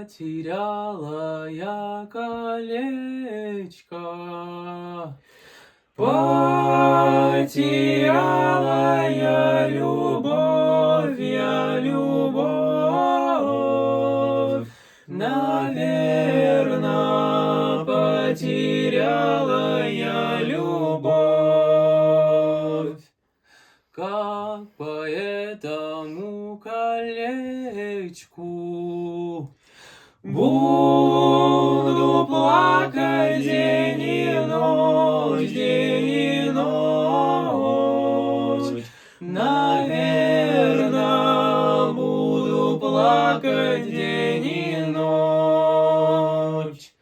Потеряла я колечко, потеряла я любовь, наверно, потеряла я любовь. Как по этому колечку буду плакать день и ночь, день и ночь. Наверно, буду плакать день и ночь.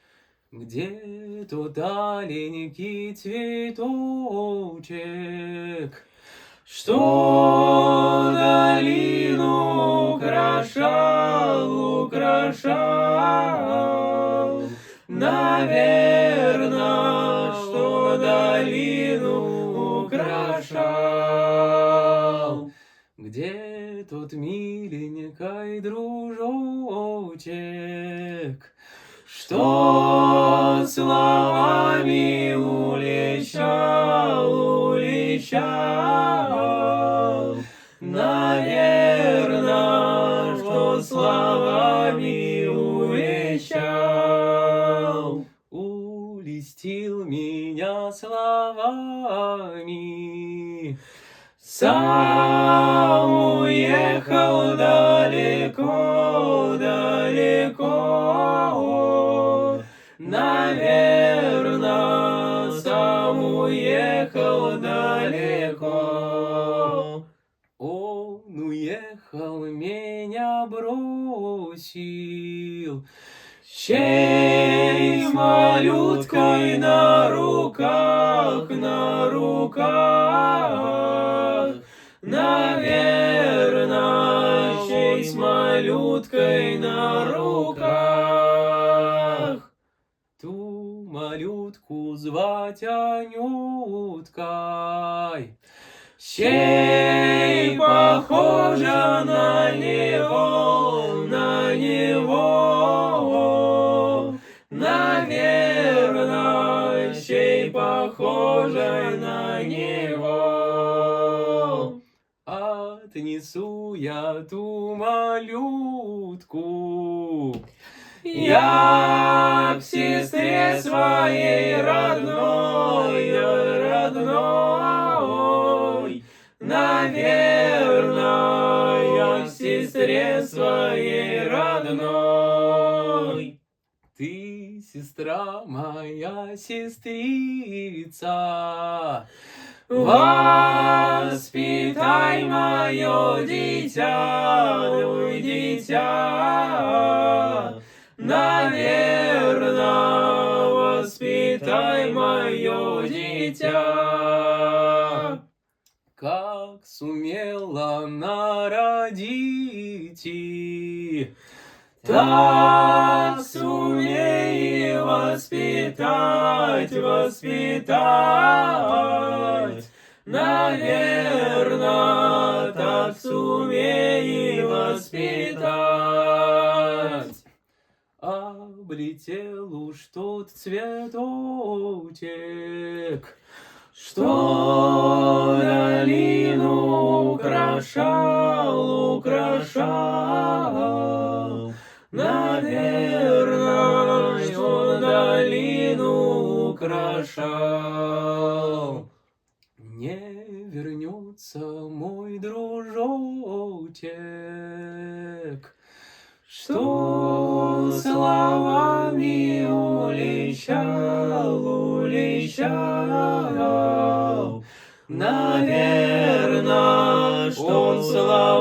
Где тот аленький цветочек, что долину украшал, украшал? Наверно, что долину украшал. Где тот миленький дружочек, что словами улещал, улещал? Наверно, что словами улещал. Улестил меня словами, сам уехал далеко, далеко. Наверно, сам уехал далеко. Он уехал, меня бросил, чей малюткой на руках, на руках. Наверно, чей с малюткой на руках. Ту малютку звать Анюткой, чей похожа на него, на него. Наверно, чей похожа на него. Отнесу я ту малютку я к сестре своей родной, родной. Наверно, я к сестре своей родной. Ты, сестра моя, сестрица, воспитай мое дитя, ой, дитя. Наверно, воспитай мое дитя. Как сумела народить, так сумей воспитать, воспитать. Наверно, так сумей воспитать. Облетел уж тот цветочек, что долину украшал, украшал. Наверно, что долину украшал. Не вернется мой дружочек, что словами улещал, улещал. Наверно, что он словами